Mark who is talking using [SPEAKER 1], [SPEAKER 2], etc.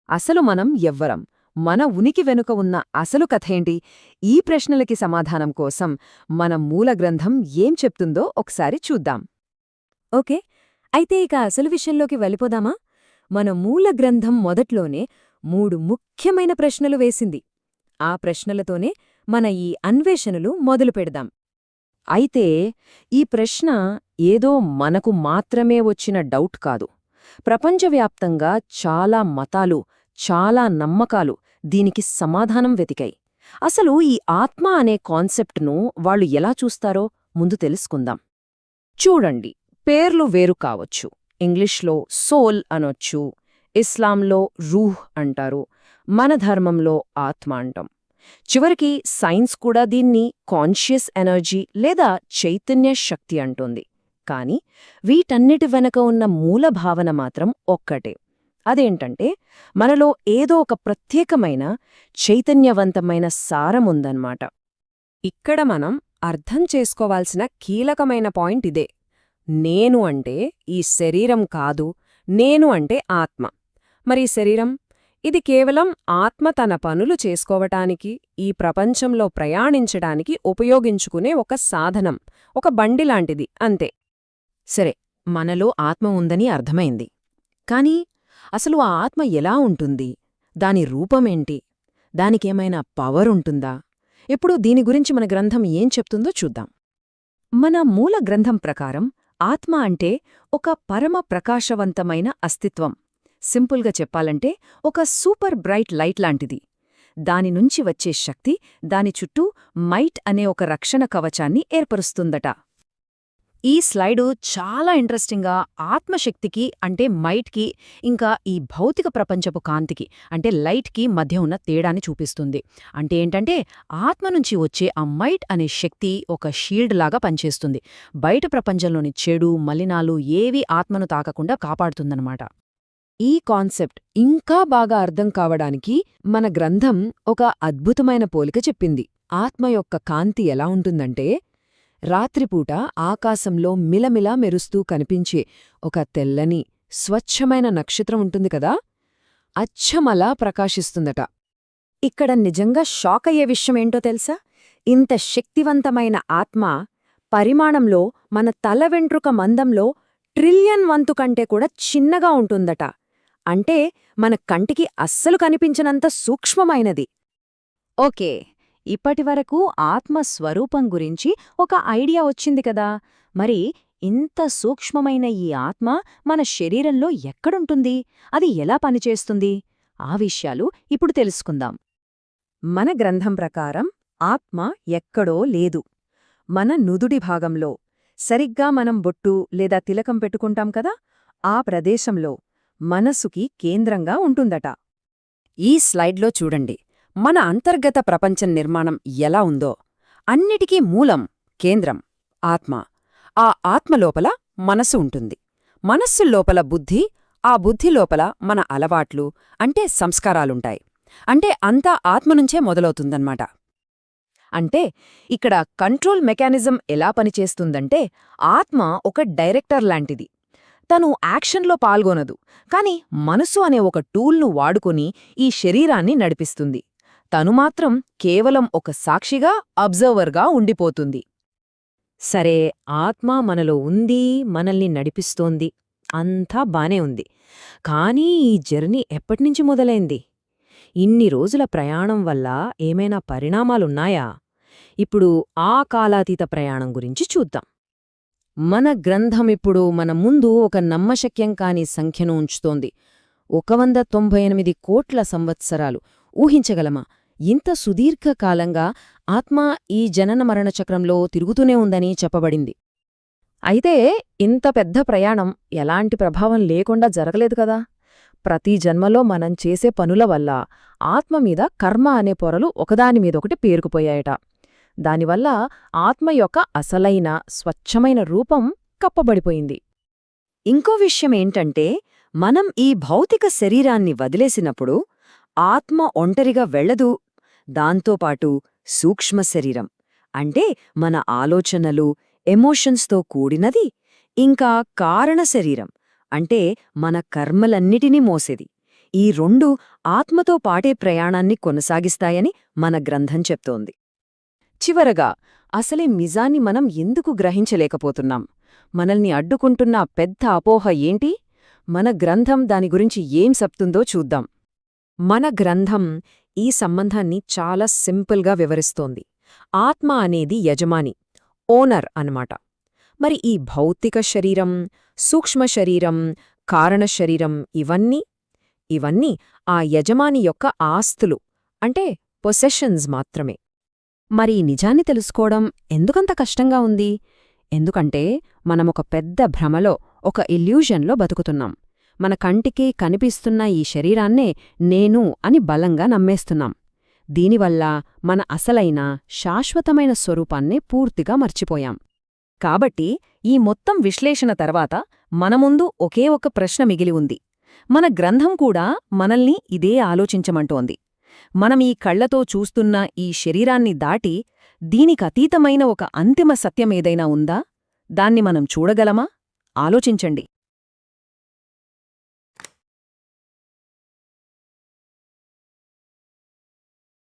[SPEAKER 1] అసలు మనం ఎవ్వరం? మన ఉనికి వెనుక ఉన్న అసలు కథేంటి? ఈ ప్రశ్నలకి సమాధానం కోసం మన మూల గ్రంథం ఏం చెప్తుందో ఒకసారి చూద్దాం.
[SPEAKER 2] ఓకే, అయితే ఇక అసలు విషయంలోకి వెళ్ళిపోదామా? మన మూల గ్రంథం మొదట్లోనే 3 ముఖ్యమైన ప్రశ్నలు వేసింది. ఆ ప్రశ్నలతోనే మన ఈ అన్వేషణలు మొదలుపెడదాం.
[SPEAKER 1] అయితే ఈ ప్రశ్న ఏదో మనకు మాత్రమే వచ్చిన డౌట్ కాదు. ప్రపంచవ్యాప్తంగా చాలా మతాలు, చాలా నమ్మకాలు దీనికి సమాధానం వెతికాయి. అసలు ఈ ఆత్మ అనే కాన్సెప్ట్ను వాళ్ళు ఎలా చూస్తారో ముందు తెలుసుకుందాం. చూడండి, పేర్లు వేరు కావచ్చు. ఇంగ్లీష్లో సోల్ అనొచ్చు, ఇస్లాంలో రూహ్ అంటారు, మన ధర్మంలో ఆత్మ అంటాం. చివరికి సైన్స్ కూడా దీన్ని కాన్షియస్ ఎనర్జీ లేదా చైతన్య శక్తి అంటోంది. కాని వీటన్నిటి వెనక ఉన్న మూల భావన మాత్రం ఒక్కటే. అదేంటంటే మనలో ఏదో ఒక ప్రత్యేకమైన చైతన్యవంతమైన సారముందన్నమాట. ఇక్కడ మనం అర్థం చేసుకోవాల్సిన కీలకమైన పాయింట్ ఇదే. నేను అంటే ఈ శరీరం కాదు, నేను అంటే ఆత్మ. మరి శరీరం? ఇది కేవలం ఆత్మ తన పనులు చేసుకోవటానికి, ఈ ప్రపంచంలో ప్రయాణించడానికి ఉపయోగించుకునే ఒక సాధనం, ఒక బండిలాంటిది అంతే. సరే, మనలో ఆత్మ ఉందని అర్థమైంది. కాని అసలు ఆ ఆత్మ ఎలా ఉంటుంది? దాని రూపమేంటి? దానికేమైనా పవర్ ఉంటుందా? ఇప్పుడు దీని గురించి మన గ్రంథం ఏం చెప్తుందో చూద్దాం. మన మూల గ్రంథం ప్రకారం ఆత్మ అంటే ఒక పరమ ప్రకాశవంతమైన అస్తిత్వం. సింపుల్గా చెప్పాలంటే ఒక సూపర్ బ్రైట్ లైట్ లాంటిది. దానినుంచి వచ్చే శక్తి దాని చుట్టూ మైట్ అనే ఒక రక్షణ కవచాన్ని ఏర్పరుస్తుందట. ఈ స్లైడు చాలా ఇంట్రెస్టింగ్గా ఆత్మశక్తికి అంటే మైట్కి, ఇంకా ఈ భౌతిక ప్రపంచపు కాంతికి అంటే లైట్కి మధ్య ఉన్న తేడాని చూపిస్తుంది. అంటే ఏంటంటే ఆత్మ నుంచి వచ్చే ఆ మైట్ అనే శక్తి ఒక షీల్డ్ లాగా పనిచేస్తుంది. బయట ప్రపంచంలోని చెడు, మలినాలు ఏవీ ఆత్మను తాకకుండా కాపాడుతుందన్నమాట. ఈ కాన్సెప్ట్ ఇంకా బాగా అర్థం కావడానికి మన గ్రంథం ఒక అద్భుతమైన పోలిక చెప్పింది. ఆత్మ యొక్క కాంతి ఎలా ఉంటుందంటే, రాత్రిపూట ఆకాశంలో మిలమిలా మెరుస్తూ కనిపించే ఒక తెల్లని, స్వచ్ఛమైన నక్షత్రం ఉంటుంది కదా, అచ్చమలా ప్రకాశిస్తుందట. ఇక్కడ నిజంగా షాక్ అయ్యే విషయమేంటో తెలుసా? ఇంత శక్తివంతమైన ఆత్మ పరిమాణంలో మన తల వెంట్రుక మందంలో ట్రిలియన్ వంతు కంటే కూడా చిన్నగా ఉంటుందట. అంటే మన కంటికి అస్సలు కనిపించనంత సూక్ష్మమైనది. ఓకే, ఇప్పటివరకు ఆత్మ స్వరూపం గురించి ఒక ఐడియా వచ్చింది కదా. మరి ఇంత సూక్ష్మమైన ఈ ఆత్మ మన శరీరంలో ఎక్కడుంటుంది? అది ఎలా పనిచేస్తుంది? ఆ విషయాలు ఇప్పుడు తెలుసుకుందాం. మన గ్రంథం ప్రకారం ఆత్మ ఎక్కడో లేదు, మన నుదుడి భాగంలో, సరిగ్గా మనం బొట్టు లేదా తిలకం పెట్టుకుంటాం కదా, ఆ ప్రదేశంలో మనసుకి కేంద్రంగా ఉంటుందట. ఈ స్లైడ్లో చూడండి, మన అంతర్గత ప్రపంచం నిర్మాణం ఎలా ఉందో. అన్నిటికీ మూలం, కేంద్రం ఆత్మ. ఆ ఆత్మ లోపల మనసు ఉంటుంది. మనస్సు లోపల బుద్ధి, ఆ బుద్ధి లోపల మన అలవాట్లు అంటే సంస్కారాలుంటాయి. అంటే అంతా ఆత్మనుంచే మొదలవుతుందన్నమాట. అంటే ఇక్కడ కంట్రోల్ మెకానిజం ఎలా పనిచేస్తుందంటే, ఆత్మ ఒక డైరెక్టర్ లాంటిది. తను యాక్షన్లో పాల్గొనదు, కాని మనసు అనే ఒక టూల్ను వాడుకొని ఈ శరీరాన్ని నడిపిస్తుంది. తను మాత్రం కేవలం ఒక సాక్షిగా, అబ్జర్వర్గా ఉండిపోతుంది. సరే, ఆత్మ మనలో ఉంది, మనల్ని నడిపిస్తోంది, అంతా బానే ఉంది. కానీ ఈ జర్నీ ఎప్పటినుంచి మొదలైంది? ఇన్ని రోజుల ప్రయాణం వల్ల ఏమైనా పరిణామాలున్నాయా? ఇప్పుడు ఆ కాలాతీత ప్రయాణం గురించి చూద్దాం. మన గ్రంథమిప్పుడు మన ముందు ఒక నమ్మశక్యం కాని సంఖ్యను ఉంచుతోంది. 198 కోట్ల సంవత్సరాలు. ఊహించగలమా? ఇంత సుదీర్ఘకాలంగా ఆత్మ ఈ జనన మరణ చక్రంలో తిరుగుతూనే ఉందని చెప్పబడింది. అయితే ఇంత పెద్ద ప్రయాణం ఎలాంటి ప్రభావం లేకుండా జరగలేదు కదా. ప్రతి జన్మలో మనం చేసే పనుల వల్ల ఆత్మమీద కర్మ అనే పొరలు ఒకదానిమీదొకటి పేరుకుపోయాయట. దానివల్ల ఆత్మ యొక్క అసలైన స్వచ్ఛమైన రూపం కప్పబడిపోయింది. ఇంకో విషయమేంటంటే, మనం ఈ భౌతిక శరీరాన్ని వదిలేసినప్పుడు ఆత్మ ఒంటరిగా వెళ్లదు. దాంతోపాటు సూక్ష్మ శరీరం అంటే మన ఆలోచనలు, ఎమోషన్స్తో కూడినది, ఇంకా కారణ శరీరం అంటే మన కర్మలన్నిటినీ మోసేది.
[SPEAKER 2] ఈ రెండూ ఆత్మతో పాటే ప్రయాణాన్ని కొనసాగిస్తాయని మన గ్రంథం చెప్తోంది.
[SPEAKER 1] చివరగా అసలే నిజాన్ని మనం ఎందుకు గ్రహించలేకపోతున్నాం? మనల్ని అడ్డుకుంటున్న పెద్ద అపోహ ఏంటి? మన గ్రంథం దాని గురించి ఏం చెప్తుందో చూద్దాం.
[SPEAKER 2] మన గ్రంథం ఈ సంబంధాన్ని చాలా సింపుల్గా వివరిస్తోంది. ఆత్మ అనేది యజమాని, ఓనర్ అన్నమాట. మరి ఈ భౌతిక శరీరం, సూక్ష్మ శరీరం, కారణ శరీరం ఇవన్నీ ఆ యజమాని యొక్క ఆస్తులు, అంటే పొసెషన్స్ మాత్రమే. మరి ఈ నిజాన్ని తెలుసుకోవడం ఎందుకంత కష్టంగా ఉంది? ఎందుకంటే మనమొక పెద్ద భ్రమలో, ఒక ఇల్యూజన్లో బతుకుతున్నాం. మన కంటికి కనిపిస్తున్న ఈ శరీరాన్నే నేను అని బలంగా నమ్మేస్తున్నాం. దీనివల్ల మన అసలైన శాశ్వతమైన స్వరూపాన్నే పూర్తిగా మర్చిపోయాం.
[SPEAKER 1] కాబట్టి ఈ మొత్తం విశ్లేషణ తర్వాత మన ముందు ఒకే ఒక ప్రశ్న మిగిలి ఉంది. మన గ్రంథం కూడా మనల్ని ఇదే ఆలోచించమంటోంది. మనం ఈ కళ్లతో చూస్తున్న ఈ శరీరాన్ని దాటి దీనికతీతమైన ఒక అంతిమ సత్యమేదైనా ఉందా? దాన్ని మనం చూడగలమా? ఆలోచించండి.